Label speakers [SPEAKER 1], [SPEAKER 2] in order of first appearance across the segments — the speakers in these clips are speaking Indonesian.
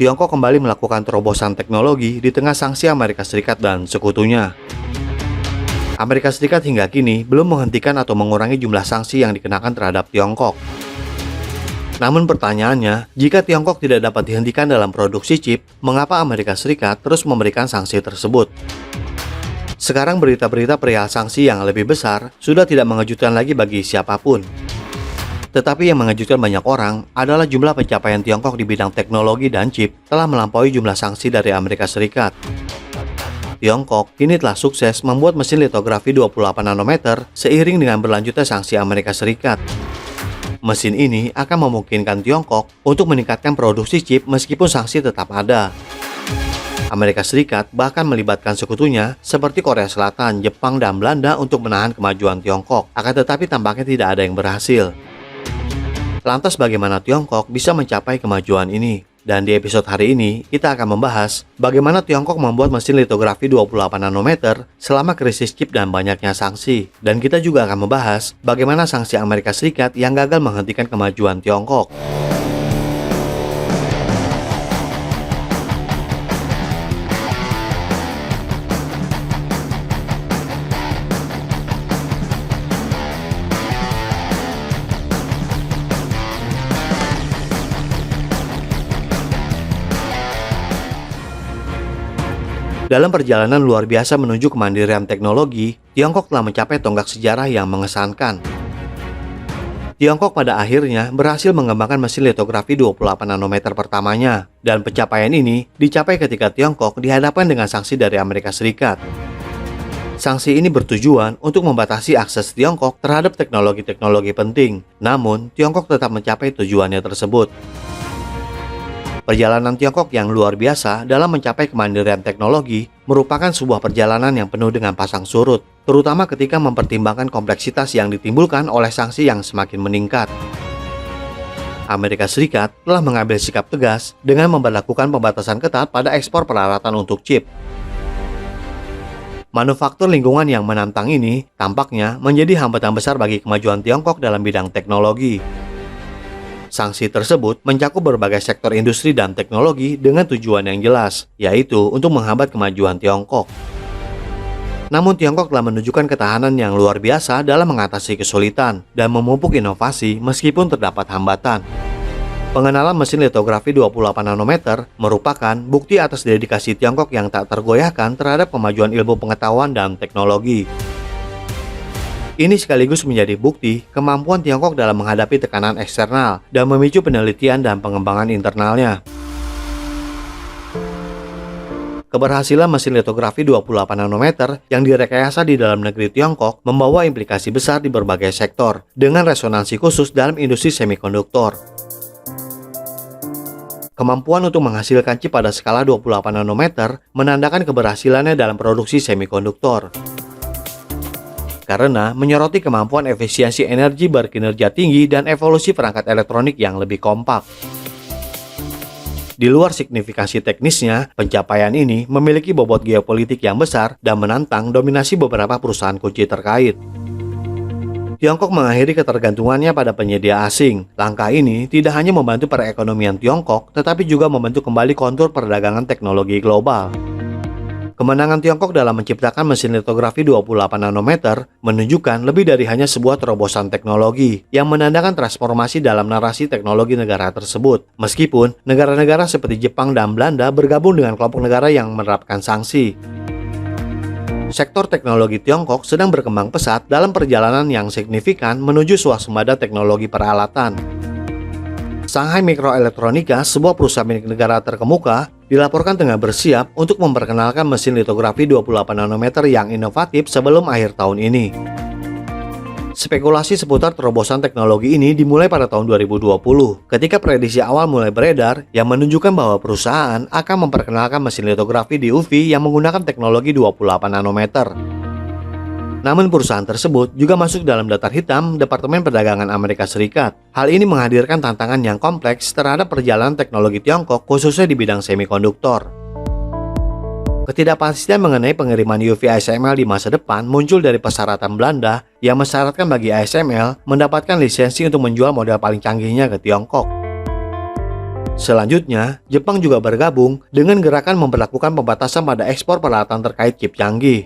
[SPEAKER 1] Tiongkok kembali melakukan terobosan teknologi di tengah sanksi Amerika Serikat dan sekutunya. Amerika Serikat hingga kini belum menghentikan atau mengurangi jumlah sanksi yang dikenakan terhadap Tiongkok. Namun pertanyaannya, jika Tiongkok tidak dapat dihentikan dalam produksi chip, mengapa Amerika Serikat terus memberikan sanksi tersebut? Sekarang berita-berita perihal sanksi yang lebih besar sudah tidak mengejutkan lagi bagi siapapun. Tetapi yang mengejutkan banyak orang adalah jumlah pencapaian Tiongkok di bidang teknologi dan chip telah melampaui jumlah sanksi dari Amerika Serikat. Tiongkok kini telah sukses membuat mesin litografi 28 nanometer seiring dengan berlanjutnya sanksi Amerika Serikat. Mesin ini akan memungkinkan Tiongkok untuk meningkatkan produksi chip meskipun sanksi tetap ada. Amerika Serikat bahkan melibatkan sekutunya seperti Korea Selatan, Jepang, dan Belanda untuk menahan kemajuan Tiongkok. Akan tetapi tampaknya tidak ada yang berhasil. Lantas bagaimana Tiongkok bisa mencapai kemajuan ini? Dan di episode hari ini, kita akan membahas bagaimana Tiongkok membuat mesin litografi 28 nanometer selama krisis chip dan banyaknya sanksi. Dan kita juga akan membahas bagaimana sanksi Amerika Serikat yang gagal menghentikan kemajuan Tiongkok. Dalam perjalanan luar biasa menuju kemandirian teknologi, Tiongkok telah mencapai tonggak sejarah yang mengesankan. Tiongkok pada akhirnya berhasil mengembangkan mesin litografi 28 nanometer pertamanya, dan pencapaian ini dicapai ketika Tiongkok dihadapkan dengan sanksi dari Amerika Serikat. Sanksi ini bertujuan untuk membatasi akses Tiongkok terhadap teknologi-teknologi penting, namun Tiongkok tetap mencapai tujuannya tersebut. Perjalanan Tiongkok yang luar biasa dalam mencapai kemandirian teknologi merupakan sebuah perjalanan yang penuh dengan pasang surut, terutama ketika mempertimbangkan kompleksitas yang ditimbulkan oleh sanksi yang semakin meningkat. Amerika Serikat telah mengambil sikap tegas dengan memberlakukan pembatasan ketat pada ekspor peralatan untuk chip. Manufaktur lingkungan yang menantang ini tampaknya menjadi hambatan besar bagi kemajuan Tiongkok dalam bidang teknologi. Sanksi tersebut mencakup berbagai sektor industri dan teknologi dengan tujuan yang jelas, yaitu untuk menghambat kemajuan Tiongkok. Namun Tiongkok telah menunjukkan ketahanan yang luar biasa dalam mengatasi kesulitan dan memupuk inovasi meskipun terdapat hambatan. Pengenalan mesin litografi 28 nanometer merupakan bukti atas dedikasi Tiongkok yang tak tergoyahkan terhadap kemajuan ilmu pengetahuan dan teknologi. Ini sekaligus menjadi bukti kemampuan Tiongkok dalam menghadapi tekanan eksternal dan memicu penelitian dan pengembangan internalnya. Keberhasilan mesin litografi 28 nanometer yang direkayasa di dalam negeri Tiongkok membawa implikasi besar di berbagai sektor, dengan resonansi khusus dalam industri semikonduktor. Kemampuan untuk menghasilkan chip pada skala 28 nanometer menandakan keberhasilannya dalam produksi semikonduktor. Karena menyoroti kemampuan efisiensi energi berkinerja tinggi dan evolusi perangkat elektronik yang lebih kompak. Di luar signifikansi teknisnya, pencapaian ini memiliki bobot geopolitik yang besar dan menantang dominasi beberapa perusahaan kunci terkait. Tiongkok mengakhiri ketergantungannya pada penyedia asing. Langkah ini tidak hanya membantu perekonomian Tiongkok, tetapi juga membentuk kembali kontur perdagangan teknologi global. Kemenangan Tiongkok dalam menciptakan mesin litografi 28 nanometer menunjukkan lebih dari hanya sebuah terobosan teknologi yang menandakan transformasi dalam narasi teknologi negara tersebut. Meskipun negara-negara seperti Jepang dan Belanda bergabung dengan kelompok negara yang menerapkan sanksi. Sektor teknologi Tiongkok sedang berkembang pesat dalam perjalanan yang signifikan menuju swasembada teknologi peralatan. Shanghai Microelectronica, sebuah perusahaan milik negara terkemuka, dilaporkan tengah bersiap untuk memperkenalkan mesin litografi 28 nanometer yang inovatif sebelum akhir tahun ini. Spekulasi seputar terobosan teknologi ini dimulai pada tahun 2020, ketika prediksi awal mulai beredar yang menunjukkan bahwa perusahaan akan memperkenalkan mesin litografi di UV yang menggunakan teknologi 28 nanometer. Namun perusahaan tersebut juga masuk dalam daftar hitam Departemen Perdagangan Amerika Serikat. Hal ini menghadirkan tantangan yang kompleks terhadap perjalanan teknologi Tiongkok, khususnya di bidang semikonduktor. Ketidakpastian mengenai pengiriman UV ASML di masa depan muncul dari persyaratan Belanda yang mensyaratkan bagi ASML mendapatkan lisensi untuk menjual model paling canggihnya ke Tiongkok. Selanjutnya, Jepang juga bergabung dengan gerakan memberlakukan pembatasan pada ekspor peralatan terkait chip canggih.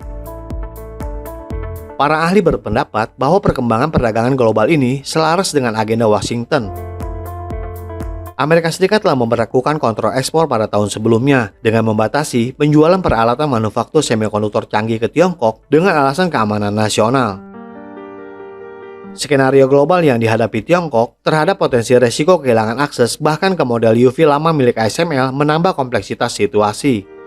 [SPEAKER 1] Para ahli berpendapat bahwa perkembangan perdagangan global ini selaras dengan agenda Washington. Amerika Serikat telah memberlakukan kontrol ekspor pada tahun sebelumnya dengan membatasi penjualan peralatan manufaktur semikonduktor canggih ke Tiongkok dengan alasan keamanan nasional. Skenario global yang dihadapi Tiongkok terhadap potensi resiko kehilangan akses bahkan ke model UV lama milik ASML menambah kompleksitas situasi.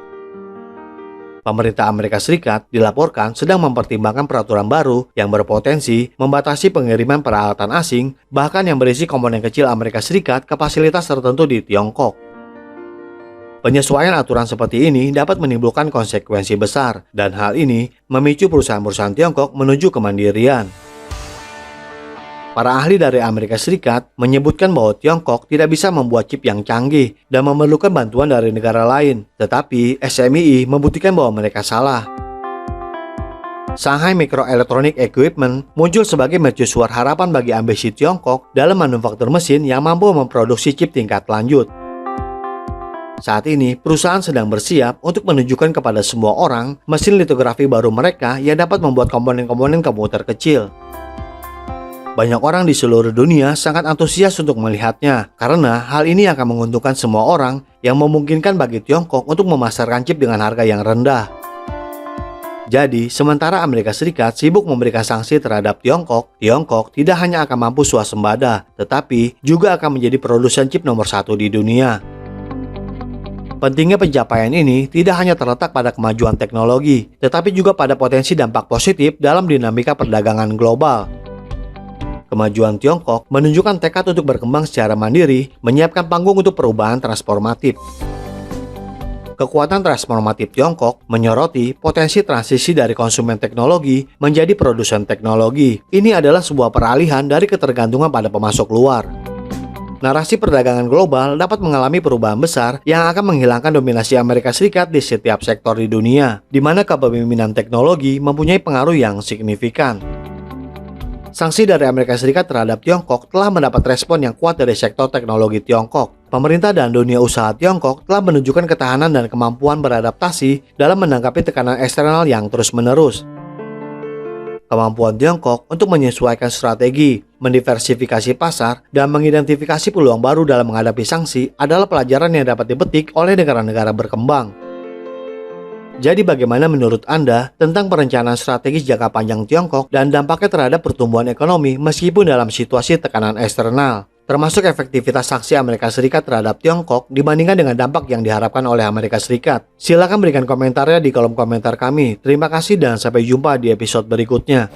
[SPEAKER 1] Pemerintah Amerika Serikat dilaporkan sedang mempertimbangkan peraturan baru yang berpotensi membatasi pengiriman peralatan asing, bahkan yang berisi komponen kecil Amerika Serikat ke fasilitas tertentu di Tiongkok. Penyesuaian aturan seperti ini dapat menimbulkan konsekuensi besar, dan hal ini memicu perusahaan-perusahaan Tiongkok menuju kemandirian. Para ahli dari Amerika Serikat menyebutkan bahwa Tiongkok tidak bisa membuat chip yang canggih dan memerlukan bantuan dari negara lain, tetapi SMII membuktikan bahwa mereka salah. Shanghai Microelectronic Equipment muncul sebagai mercusuar harapan bagi ambisi Tiongkok dalam manufaktur mesin yang mampu memproduksi chip tingkat lanjut. Saat ini, perusahaan sedang bersiap untuk menunjukkan kepada semua orang mesin litografi baru mereka yang dapat membuat komponen-komponen komputer kecil. Banyak orang di seluruh dunia sangat antusias untuk melihatnya, karena hal ini akan menguntungkan semua orang yang memungkinkan bagi Tiongkok untuk memasarkan chip dengan harga yang rendah. Jadi, sementara Amerika Serikat sibuk memberikan sanksi terhadap Tiongkok, Tiongkok tidak hanya akan mampu swasembada, tetapi juga akan menjadi produsen chip nomor 1 di dunia. Pentingnya pencapaian ini tidak hanya terletak pada kemajuan teknologi, tetapi juga pada potensi dampak positif dalam dinamika perdagangan global. Kemajuan Tiongkok menunjukkan tekad untuk berkembang secara mandiri, menyiapkan panggung untuk perubahan transformatif. Kekuatan transformatif Tiongkok menyoroti potensi transisi dari konsumen teknologi menjadi produsen teknologi. Ini adalah sebuah peralihan dari ketergantungan pada pemasok luar. Narasi perdagangan global dapat mengalami perubahan besar yang akan menghilangkan dominasi Amerika Serikat di setiap sektor di dunia, di mana kepemimpinan teknologi mempunyai pengaruh yang signifikan. Sanksi dari Amerika Serikat terhadap Tiongkok telah mendapat respon yang kuat dari sektor teknologi Tiongkok. Pemerintah dan dunia usaha Tiongkok telah menunjukkan ketahanan dan kemampuan beradaptasi dalam menanggapi tekanan eksternal yang terus-menerus. Kemampuan Tiongkok untuk menyesuaikan strategi, mendiversifikasi pasar, dan mengidentifikasi peluang baru dalam menghadapi sanksi adalah pelajaran yang dapat dipetik oleh negara-negara berkembang. Jadi bagaimana menurut Anda tentang perencanaan strategis jangka panjang Tiongkok dan dampaknya terhadap pertumbuhan ekonomi meskipun dalam situasi tekanan eksternal, termasuk efektivitas sanksi Amerika Serikat terhadap Tiongkok dibandingkan dengan dampak yang diharapkan oleh Amerika Serikat? Silakan berikan komentarnya di kolom komentar kami. Terima kasih dan sampai jumpa di episode berikutnya.